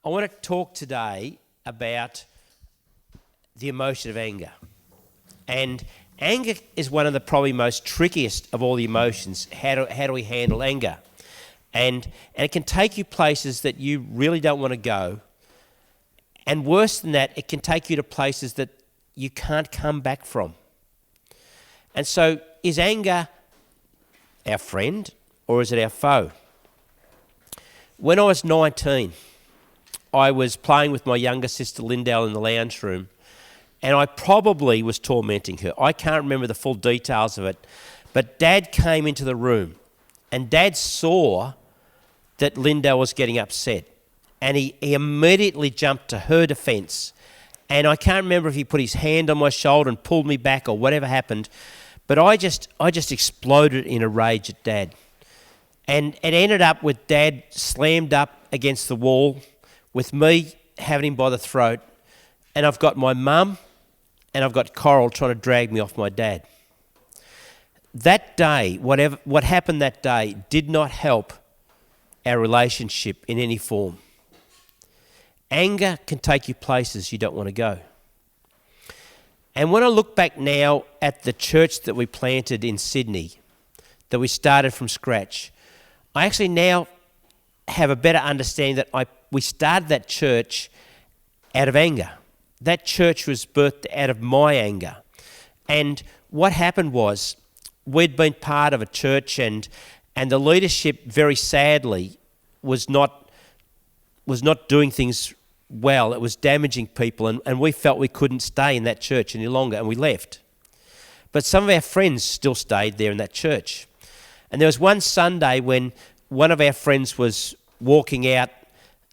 I want to talk today about the emotion of anger. And anger is one of the probably most trickiest of all the emotions. How do we handle anger? And it can take you places that you really don't want to go. And worse than that, it can take you to places that you can't come back from. And so, is anger our friend or is it our foe? When I was 19, I was playing with my younger sister Lindell in the lounge room, and I probably was tormenting her. I can't remember the full details of it, but Dad came into the room, and Dad saw that Lindell was getting upset, and he immediately jumped to her defence. And I can't remember if he put his hand on my shoulder and pulled me back or whatever happened, but I just exploded in a rage at Dad. And it ended up with Dad slammed up against the wall, with me having him by the throat, and I've got my mum and I've got Coral trying to drag me off my dad. That day, what happened that day did not help our relationship in any form. Anger can take you places you don't want to go. And when I look back now at the church that we planted in Sydney, that we started from scratch, I actually now have a better understanding that we started that church out of anger. That church was birthed out of my anger. And what happened was, we'd been part of a church and the leadership, very sadly, was not doing things well. It was damaging people, and we felt we couldn't stay in that church any longer, and we left. But some of our friends still stayed there in that church. And there was one Sunday when one of our friends was walking out,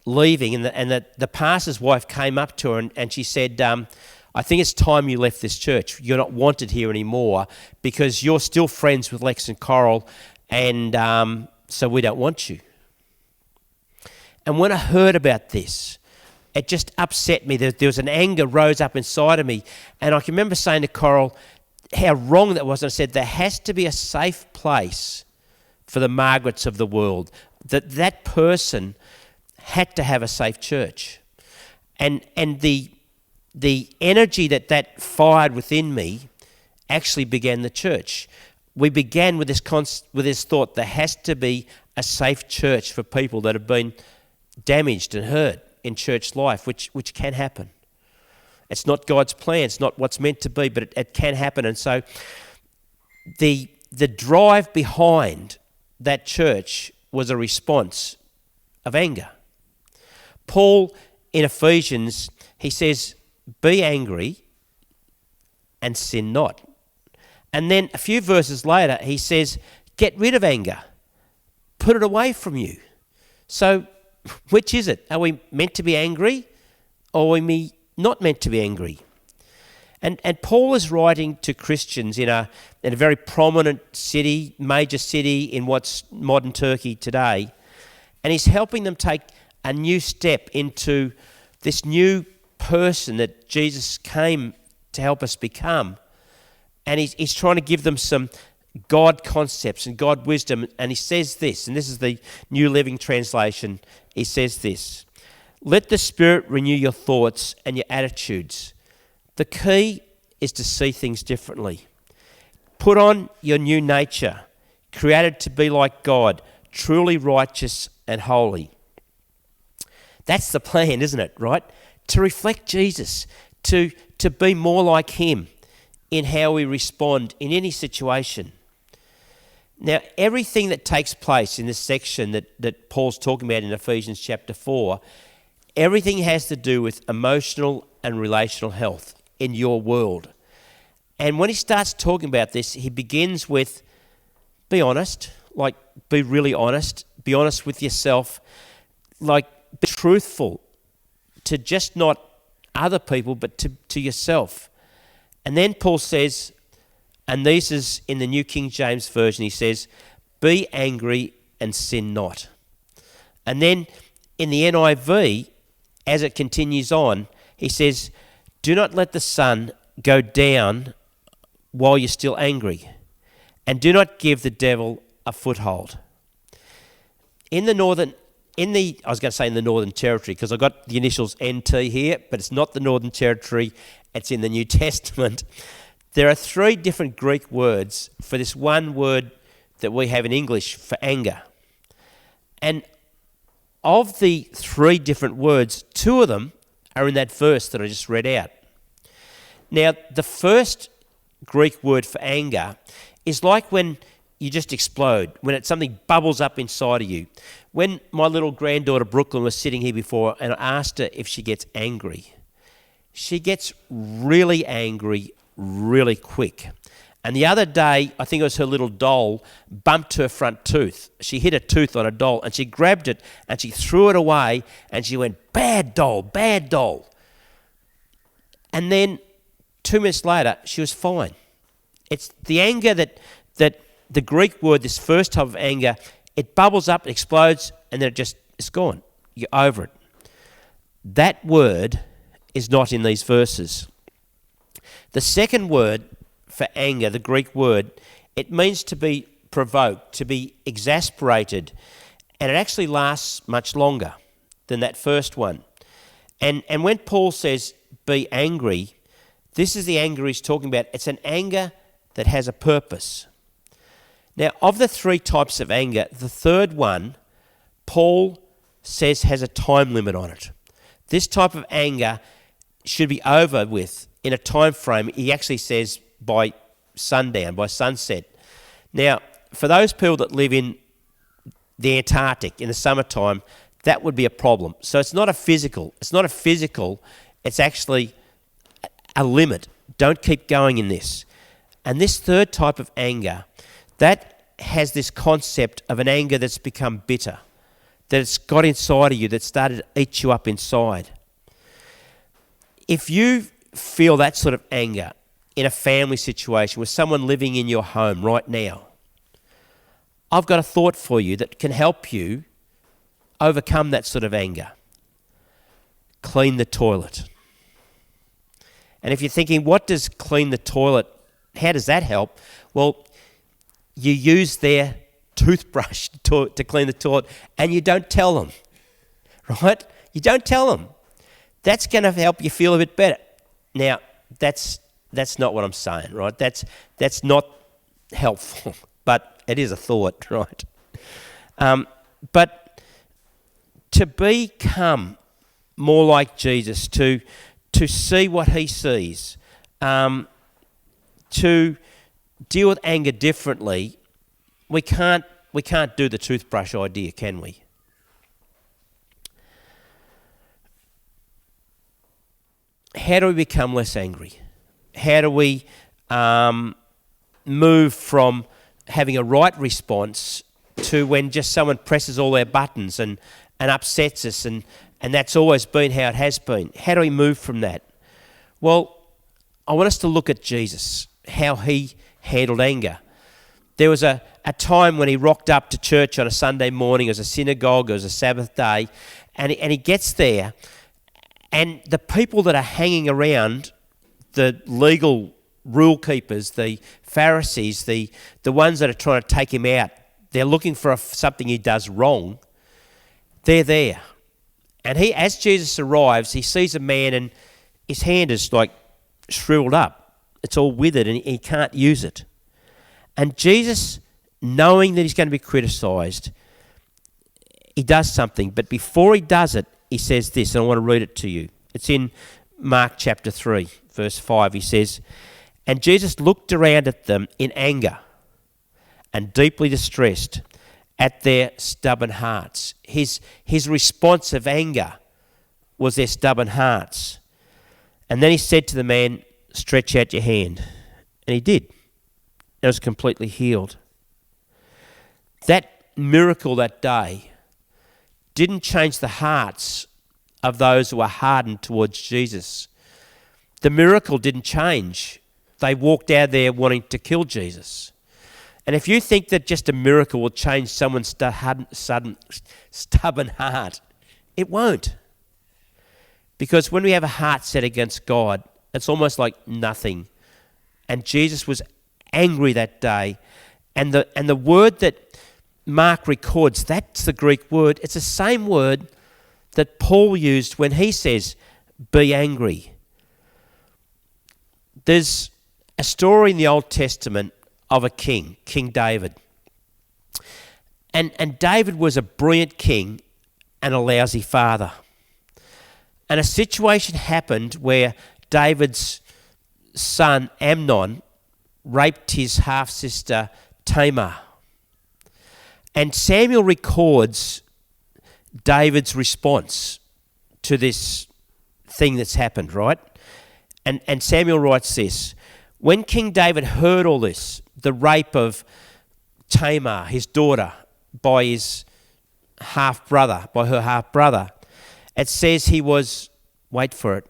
leaving, and the pastor's wife came up to her and she said, I think it's time you left this church. You're not wanted here anymore because you're still friends with Lex and Coral, and so we don't want you. And when I heard about this, it just upset me. There was an anger rose up inside of me, and I can remember saying to Coral how wrong that was. And I said, there has to be a safe place for the Margarets of the world. That person had to have a safe church. And the energy that fired within me actually began the church. We began with this thought, there has to be a safe church for people that have been damaged and hurt in church life, which can happen. It's not God's plan, it's not what's meant to be, but it can happen. And so the drive behind that church was a response of anger. Paul, in Ephesians, he says, be angry and sin not. And then a few verses later, he says, get rid of anger. Put it away from you. So, which is it? Are we meant to be angry, or are we not meant to be angry? And Paul is writing to Christians in a very prominent city, major city in what's modern Turkey today, and he's helping them take a new step into this new person that Jesus came to help us become. And he's trying to give them some God concepts and God wisdom. And he says this, and this is the New Living Translation. He says this, let the Spirit renew your thoughts and your attitudes. The key is to see things differently. Put on your new nature, created to be like God, truly righteous and holy. That's the plan, isn't it, right? To reflect Jesus, to be more like him in how we respond in any situation. Now, everything that takes place in this section that Paul's talking about in Ephesians chapter 4, everything has to do with emotional and relational health in your world. And when he starts talking about this, he begins with, be honest, like be really honest, be honest with yourself, like be truthful to just not other people, but to yourself. And then Paul says, and this is in the New King James Version, he says, be angry and sin not. And then in the NIV, as it continues on, he says, do not let the sun go down while you're still angry, and do not give the devil a foothold. In the Northern I was going to say in the Northern Territory, because I've got the initials NT here, but it's not the Northern Territory, it's in the New Testament. There are 3 different Greek words for this one word that we have in English for anger. And of the 3 different words, 2 of them are in that verse that I just read out. Now, the first Greek word for anger is like when you just explode, when something bubbles up inside of you. When my little granddaughter Brooklyn was sitting here before and I asked her if she gets angry, she gets really angry really quick. And the other day, I think it was her little doll, bumped her front tooth. She hit a tooth on a doll and she grabbed it and she threw it away and she went, "Bad doll, bad doll." And then 2 minutes later, she was fine. It's the anger that the Greek word, this first type of anger, it bubbles up, it explodes, and then it's gone. You're over it. That word is not in these verses. The second word for anger, the Greek word, it means to be provoked, to be exasperated, and it actually lasts much longer than that first one. And when Paul says be angry, this is the anger he's talking about. It's an anger that has a purpose. Now, of the 3 types of anger, the third one, Paul says has a time limit on it. This type of anger should be over with in a time frame, he actually says by sundown, by sunset. Now, for those people that live in the Antarctic in the summertime, that would be a problem. So it's not a physical, it's actually a limit. Don't keep going in this. And this third type of anger, that has this concept of an anger that's become bitter, that it's got inside of you, that started to eat you up inside. If you feel that sort of anger in a family situation with someone living in your home right now, I've got a thought for you that can help you overcome that sort of anger. Clean the toilet. And if you're thinking, what does clean the toilet, how does that help? Well, you use their toothbrush to clean the toilet and you don't tell them, right? You don't tell them. That's going to help you feel a bit better. Now, that's not what I'm saying, right? That's not helpful, but it is a thought, right? But to become more like Jesus, to see what he sees, to deal with anger differently, we can't do the toothbrush idea, can we? How do we become less angry? How do we move from having a right response to when just someone presses all their buttons and upsets us, and that's always been how it has been? How do we move from that? Well, I want us to look at Jesus, how he handled anger. There was a time when he rocked up to church on a Sunday morning. It was a synagogue, it was a Sabbath day, and he gets there, and the people that are hanging around, the legal rule keepers, the Pharisees, the ones that are trying to take him out, they're looking for something he does wrong, they're there. And as Jesus arrives, he sees a man and his hand is like shriveled up. It's all withered and he can't use it. And Jesus, knowing that he's going to be criticised, he does something. But before he does it, he says this, and I want to read it to you. It's in Mark chapter 3, verse 5. He says, "And Jesus looked around at them in anger and deeply distressed at their stubborn hearts." His response of anger was their stubborn hearts. And then he said to the man, "Stretch out your hand." And he did. It was completely healed. That miracle that day didn't change the hearts of those who were hardened towards Jesus. The miracle didn't change. They walked out there wanting to kill Jesus. And if you think that just a miracle will change someone's stubborn heart, it won't. Because when we have a heart set against God, it's almost like nothing. And Jesus was angry that day. And the word that Mark records, that's the Greek word. It's the same word that Paul used when he says, be angry. There's a story in the Old Testament of a king, King David. And David was a brilliant king and a lousy father. And a situation happened where David's son Amnon raped his half-sister Tamar. And Samuel records David's response to this thing that's happened, right? And Samuel writes this: when King David heard all this, the rape of Tamar, his daughter, by his half-brother, by her half-brother, it says he was, wait for it,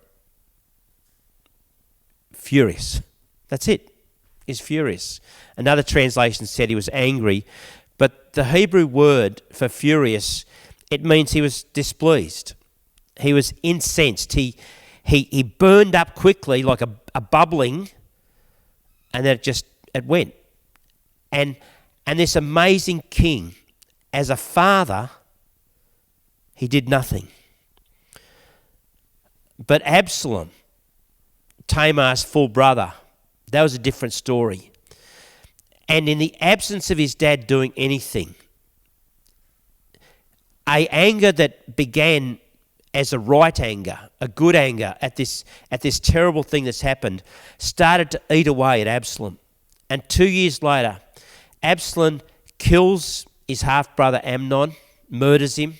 furious. That's it. He's furious. Another translation said he was angry, but the Hebrew word for furious, it means he was displeased. He was incensed. He burned up quickly like a bubbling, and then it went. And this amazing king, as a father, he did nothing. But Absalom, Tamar's full brother, that was a different story. And in the absence of his dad doing anything, a anger that began as a right anger, a good anger at this terrible thing that's happened, started to eat away at Absalom. And 2 years later, Absalom kills his half-brother Amnon, murders him,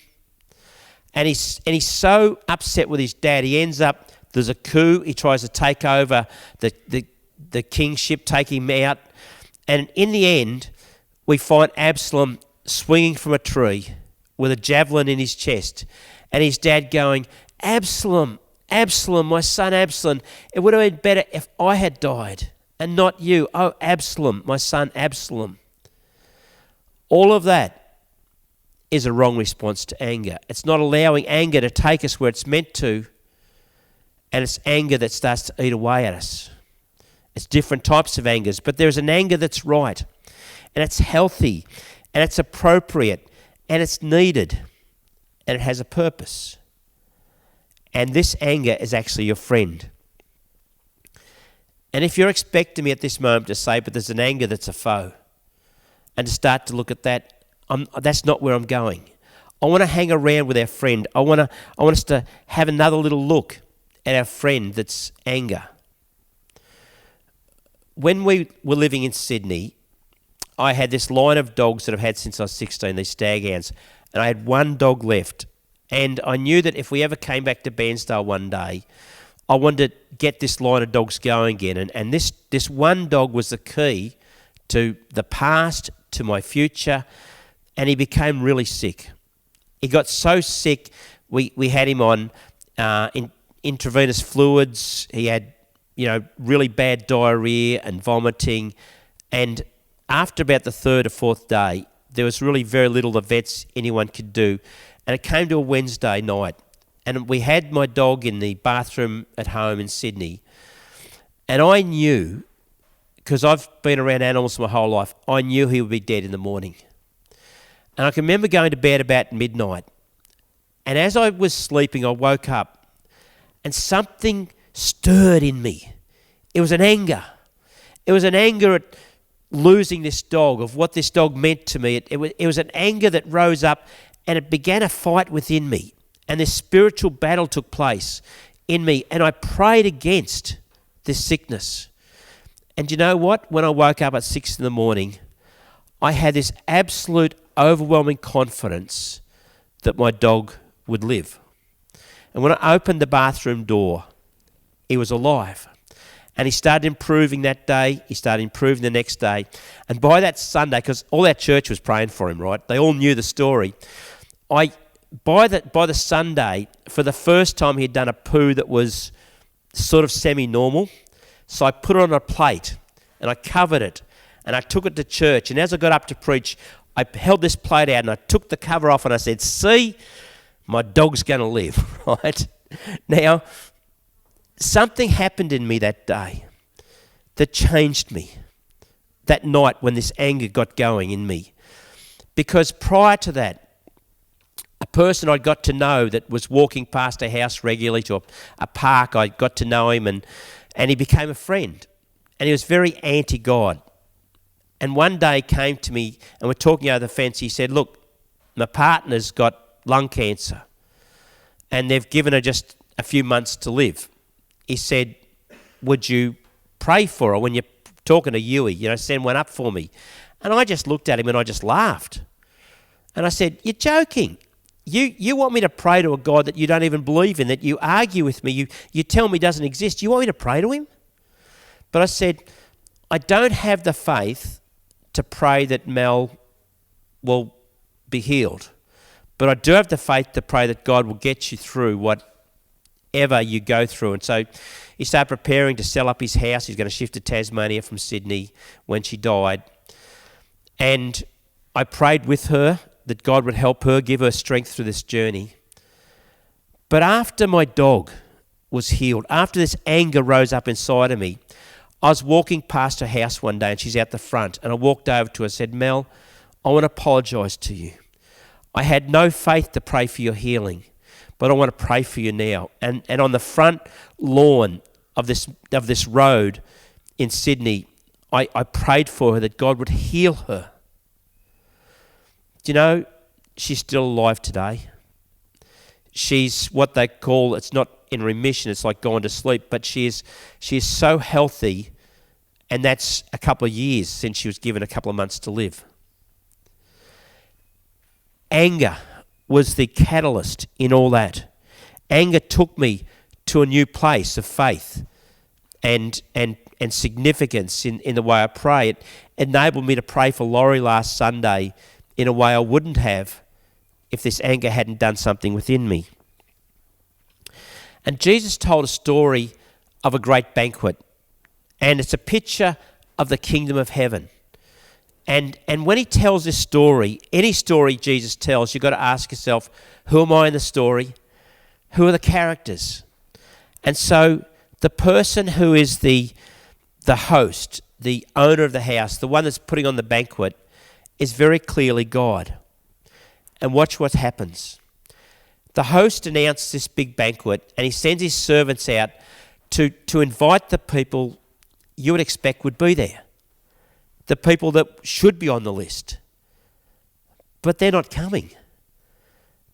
and he's so upset with his dad, he ends up, there's a coup, he tries to take over the kingship, take him out, and in the end, we find Absalom swinging from a tree with a javelin in his chest, and his dad going, Absalom, Absalom, my son Absalom, it would have been better if I had died and not you. Oh, Absalom, my son Absalom. All of that is a wrong response to anger. It's not allowing anger to take us where it's meant to, and it's anger that starts to eat away at us. It's different types of angers, but there's an anger that's right, and it's healthy, and it's appropriate, and it's needed, and it has a purpose. And this anger is actually your friend. And if you're expecting me at this moment to say, but there's an anger that's a foe, and to start to look at that, that's not where I'm going. I want to hang around with our friend. I want us to have another little look at our friend that's anger. When we were living in Sydney, I had this line of dogs that I've had since I was 16, these staghounds, and I had one dog left. And I knew that if we ever came back to Bairnsdale one day, I wanted to get this line of dogs going again. And this one dog was the key to the past, to my future, and he became really sick. He got so sick, we had him on intravenous fluids. He had, really bad diarrhea and vomiting. And after about the third or fourth day, there was really very little the vets, anyone could do. And it came to a Wednesday night. And we had my dog in the bathroom at home in Sydney. And I knew, because I've been around animals my whole life, I knew he would be dead in the morning. And I can remember going to bed about midnight. And as I was sleeping, I woke up and something stirred in me. It was an anger. It was an anger at losing this dog, of what this dog meant to me. It was an anger that rose up, and it began a fight within me. And this spiritual battle took place in me, and I prayed against this sickness. And you know what? When I woke up at 6 in the morning, I had this absolute overwhelming confidence that my dog would live. And when I opened the bathroom door, he was alive. And he started improving that day. He started improving the next day. And by that Sunday, because all our church was praying for him, right? They all knew the story. By the Sunday, for the first time, he had done a poo that was sort of semi-normal. So I put it on a plate and I covered it and I took it to church. And as I got up to preach, I held this plate out and I took the cover off and I said, see, my dog's going to live, right? Now, something happened in me that day that changed me. That night when this anger got going in me. because prior to that, a person I got to know that was walking past a house regularly to a park, I got to know him, and he became a friend. And he was very anti-God. And one day came to me, and we're talking over the fence. He said, look, my partner's got lung cancer, and they've given her just a few months to live. He said, would you pray for her when you're talking to Yui, send one up for me? And I just looked at him and I just laughed. And I said, you're joking. You want me to pray to a God that you don't even believe in, that you argue with me, you tell me doesn't exist. You want me to pray to him? But I said, I don't have the faith to pray that Mel will be healed. But I do have the faith to pray that God will get you through whatever you go through. And so he started preparing to sell up his house. He's going to shift to Tasmania from Sydney when she died. And I prayed with her that God would help her, give her strength through this journey. But after my dog was healed, after this anger rose up inside of me, I was walking past her house one day and she's out the front, and I walked over to her and said, Mel, I want to apologise to you. I had no faith to pray for your healing, but I want to pray for you now. And on the front lawn of this road in Sydney, I prayed for her that God would heal her. Do you know, she's still alive today. She's what they call, it's not in remission, it's like going to sleep, but she is so healthy, and that's a couple of years since she was given a couple of months to live. Anger was the catalyst in all that. Anger took me to a new place of faith and significance in the way I pray. It enabled me to pray for Laurie last Sunday in a way I wouldn't have if this anger hadn't done something within me. And Jesus told a story of a great banquet, and it's a picture of the kingdom of heaven. And when he tells this story, any story Jesus tells, you've got to ask yourself, who am I in the story? Who are the characters? And so the person who is the host, the owner of the house, the one that's putting on the banquet, is very clearly God. And watch what happens. The host announced this big banquet, and he sends his servants out to invite the people you would expect would be there. The people that should be on the list. But they're not coming.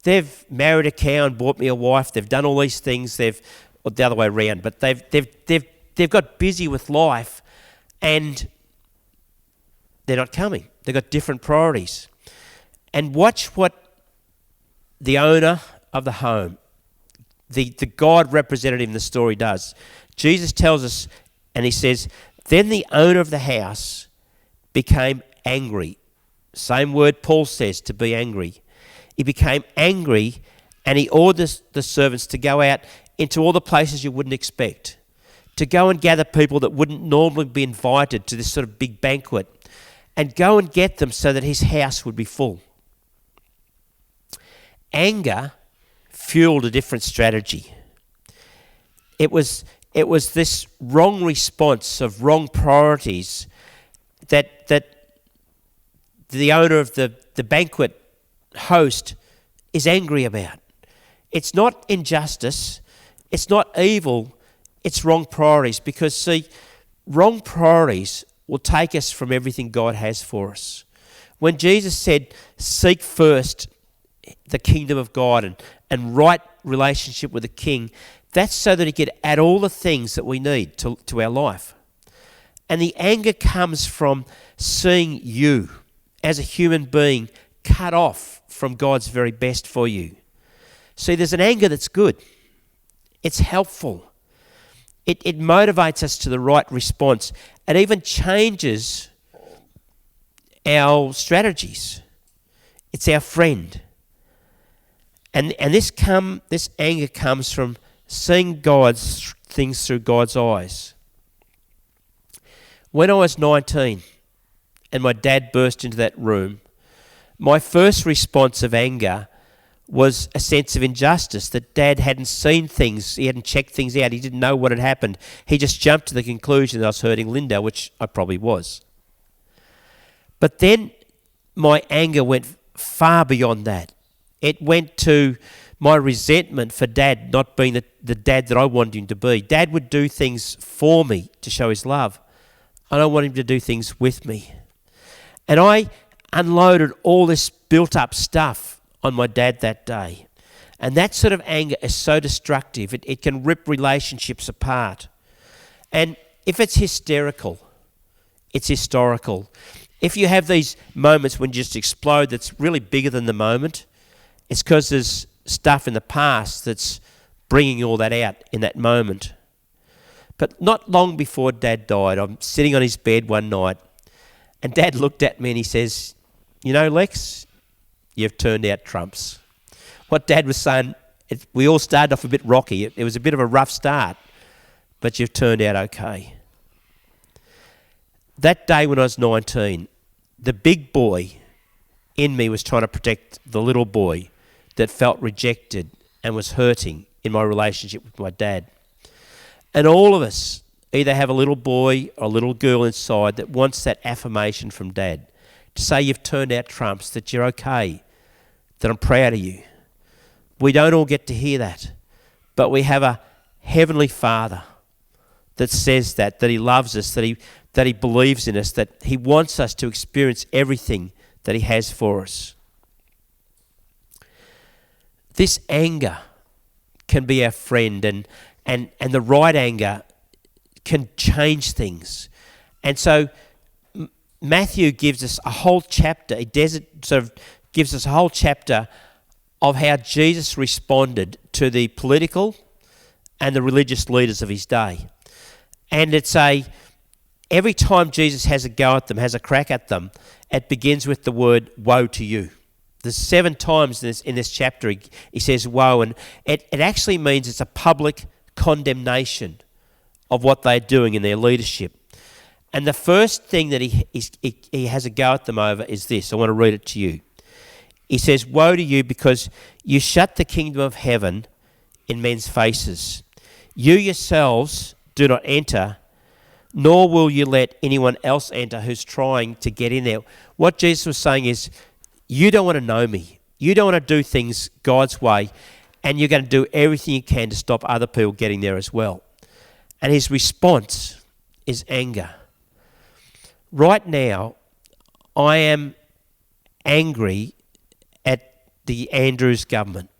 They've married a cow and bought me a wife. They've done all these things. Or the other way around, but they've got busy with life, and they're not coming. They've got different priorities. And watch what the owner of the home, the God representative in the story does. Jesus tells us, and he says, then the owner of the house became angry. Same word Paul says, to be angry. He became angry, and he ordered the servants to go out into all the places you wouldn't expect, to go and gather people that wouldn't normally be invited to this sort of big banquet, and go and get them so that his house would be full. Anger fueled a different strategy. It was this wrong response of wrong priorities that the owner of the banquet host is angry about. It's not injustice, it's not evil, it's wrong priorities. Because, see, wrong priorities will take us from everything God has for us. When Jesus said, seek first the kingdom of God and right relationship with the King, that's so that he could add all the things that we need to our life. And the anger comes from seeing you as a human being cut off from God's very best for you. See, there's an anger that's good. It's helpful. It motivates us to the right response. It even changes our strategies. It's our friend. And this anger comes from seeing God's things through God's eyes. When I was 19 and my dad burst into that room, my first response of anger was a sense of injustice, that Dad hadn't seen things, he hadn't checked things out, he didn't know what had happened. He just jumped to the conclusion that I was hurting Linda, which I probably was. But then my anger went far beyond that. It went to my resentment for Dad not being the dad that I wanted him to be. Dad would do things for me to show his love. I don't want him to do things with me. And I unloaded all this built up stuff on my dad that day. And that sort of anger is so destructive. It can rip relationships apart. And if it's hysterical, it's historical. If you have these moments when you just explode that's really bigger than the moment, it's because there's stuff in the past that's bringing all that out in that moment. But not long before Dad died, I'm sitting on his bed one night, and Dad looked at me and he says, "You know, Lex, you've turned out trumps." What Dad was saying, we all started off a bit rocky. It was a bit of a rough start, but you've turned out okay. That day when I was 19, the big boy in me was trying to protect the little boy that felt rejected and was hurting in my relationship with my dad. And all of us either have a little boy or a little girl inside that wants that affirmation from Dad to say you've turned out trumps, that you're okay, that I'm proud of you. We don't all get to hear that, but we have a heavenly Father that says that he loves us, that he believes in us, that he wants us to experience everything that he has for us. This anger can be our friend, and the right anger can change things. And so Matthew gives us a whole chapter. Gives us a whole chapter of how Jesus responded to the political and the religious leaders of his day. And every time Jesus has a go at them, has a crack at them, it begins with the word "woe to you." There's 7 times in this chapter he says woe, and it actually means it's a public condemnation of what they're doing in their leadership. And the first thing that he has a go at them over is this. I want to read it to you. He says, "Woe to you, because you shut the kingdom of heaven in men's faces. You yourselves do not enter, nor will you let anyone else enter who's trying to get in there." What Jesus was saying is, you don't want to know me. You don't want to do things God's way, and you're going to do everything you can to stop other people getting there as well. And his response is anger. Right now, I am angry at the Andrews government.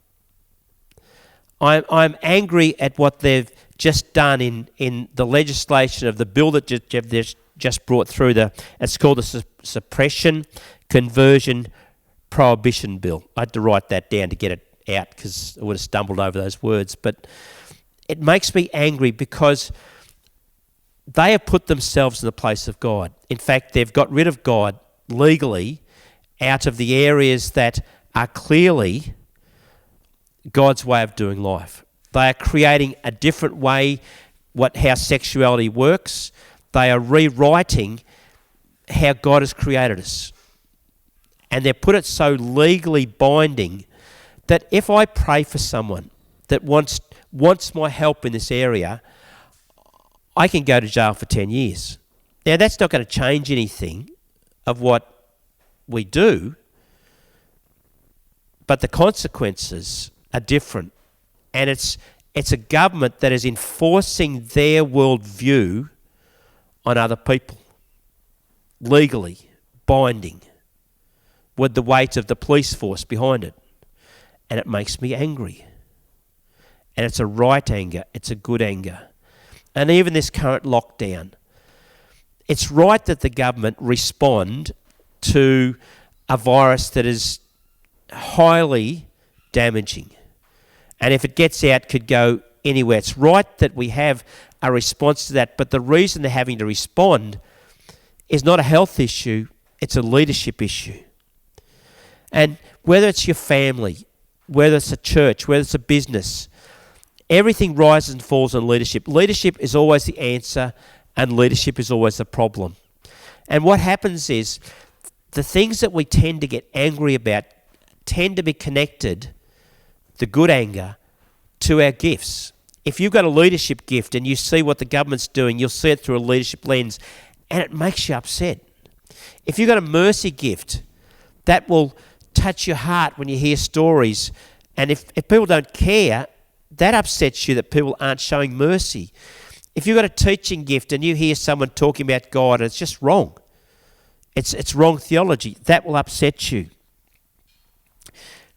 I'm angry at what they've just done in the legislation of the bill that they've just brought through. It's called the Suppression, Conversion, Prohibition Bill. I had to write that down to get it out because I would have stumbled over those words. But it makes me angry because they have put themselves in the place of God. In fact, they've got rid of God legally out of the areas that are clearly God's way of doing life. They are creating a different way how sexuality works. They are rewriting how God has created us. And they've put it so legally binding that if I pray for someone that wants my help in this area, I can go to jail for 10 years. Now, that's not going to change anything of what we do, but the consequences are different. And it's a government that is enforcing their worldview on other people, legally binding, with the weight of the police force behind it. And it makes me angry. And it's a right anger. It's a good anger. And even this current lockdown, it's right that the government respond to a virus that is highly damaging. And if it gets out, could go anywhere. It's right that we have a response to that. But the reason they're having to respond is not a health issue, it's a leadership issue. And whether it's your family, whether it's a church, whether it's a business, everything rises and falls on leadership. Leadership is always the answer, and leadership is always the problem. And what happens is the things that we tend to get angry about tend to be connected, the good anger, to our gifts. If you've got a leadership gift and you see what the government's doing, you'll see it through a leadership lens, and it makes you upset. If you've got a mercy gift, that will touch your heart when you hear stories. And if people don't care, that upsets you that people aren't showing mercy. If you've got a teaching gift and you hear someone talking about God and it's just wrong, it's wrong theology, that will upset you.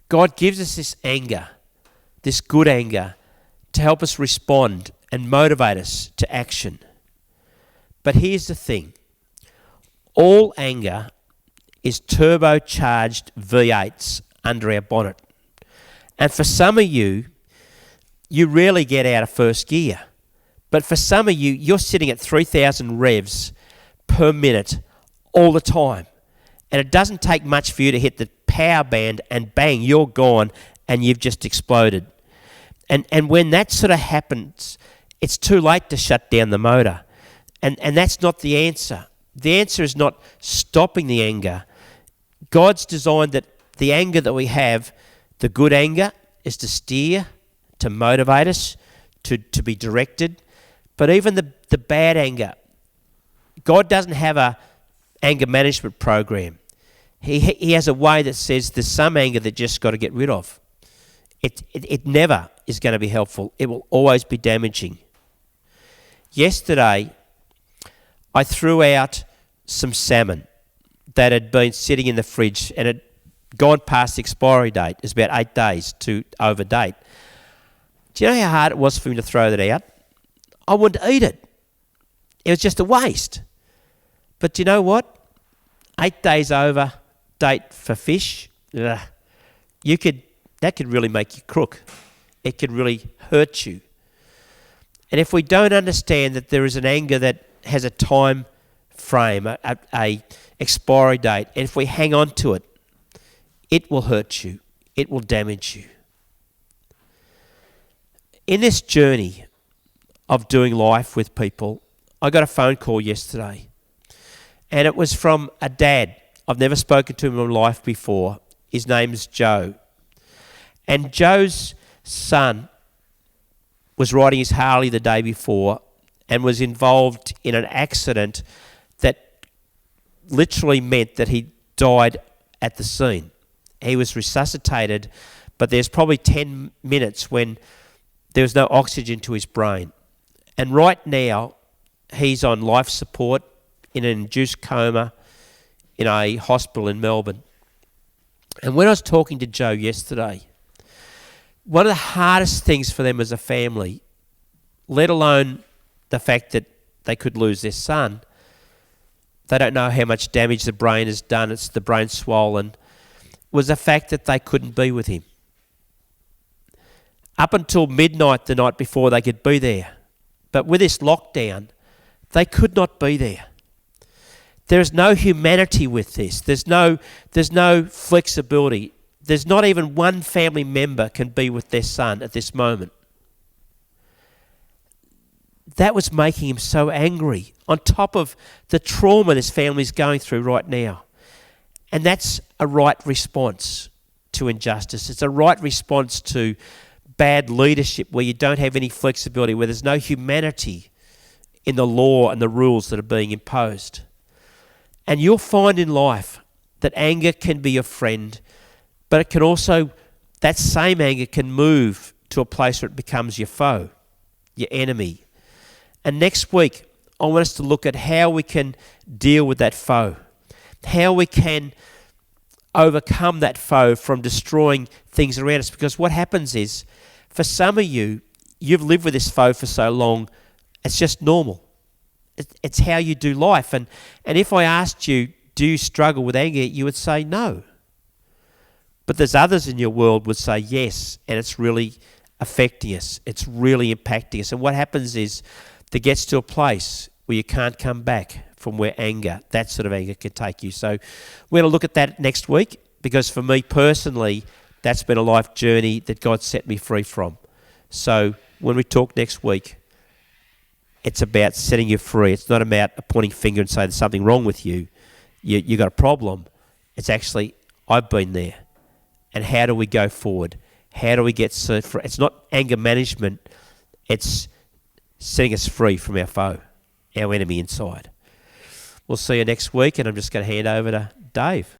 God gives us this anger, this good anger, to help us respond and motivate us to action. But here's the thing. All anger is turbocharged V8s under our bonnet. And for some of you, you rarely get out of first gear. But for some of you, you're sitting at 3,000 revs per minute all the time. And it doesn't take much for you to hit the power band and bang, you're gone and you've just exploded. And when that sort of happens, it's too late to shut down the motor. And that's not the answer. The answer is not stopping the anger. God's designed that the anger that we have, the good anger, is to steer, to motivate us, to be directed. But even the bad anger, God doesn't have a anger management program. He has a way that says there's some anger that just got to get rid of. It never is going to be helpful. It will always be damaging. Yesterday, I threw out some salmon that had been sitting in the fridge and had gone past the expiry date. It's about 8 days to over date. Do you know how hard it was for me to throw that out? I wouldn't eat it. It was just a waste. But do you know what? 8 days over date for fish, that could really make you crook. It could really hurt you. And if we don't understand that there is an anger that has a time frame, a expiry date, and if we hang on to it, it will hurt you. It will damage you. In this journey of doing life with people, I got a phone call yesterday, and it was from a dad. I've never spoken to him in my life before. His name's Joe. And Joe's son was riding his Harley the day before and was involved in an accident that literally meant that he died at the scene. He was resuscitated, but there's probably 10 minutes when there was no oxygen to his brain. And right now, he's on life support in an induced coma in a hospital in Melbourne. And when I was talking to Joe yesterday, one of the hardest things for them as a family, let alone the fact that they could lose their son, they don't know how much damage the brain has done, it's the brain swollen, was the fact that they couldn't be with him. Up until midnight the night before, they could be there. But with this lockdown, they could not be there. There is no humanity with this. There's no flexibility. There's not even one family member can be with their son at this moment. That was making him so angry, on top of the trauma this family's going through right now. And that's a right response to injustice. It's a right response to bad leadership where you don't have any flexibility, where there's no humanity in the law and the rules that are being imposed. And you'll find in life that anger can be your friend, but it can also, that same anger can move to a place where it becomes your foe, your enemy. And next week, I want us to look at how we can deal with that foe, how we can overcome that foe from destroying things around us. Because what happens is, for some of you, you've lived with this foe for so long, it's just normal. It's how you do life. And if I asked you, do you struggle with anger, you would say no. But there's others in your world would say yes, and it's really affecting us. It's really impacting us. And what happens is, there gets to a place where you can't come back from where anger, that sort of anger, can take you. So we're going to look at that next week, because for me personally, that's been a life journey that God set me free from. So when we talk next week, it's about setting you free. It's not about a pointing finger and saying there's something wrong with you. You got a problem. It's actually, I've been there. And how do we go forward? How do we get free? It's not anger management. It's setting us free from our foe, our enemy inside. We'll see you next week, and I'm just going to hand over to Dave.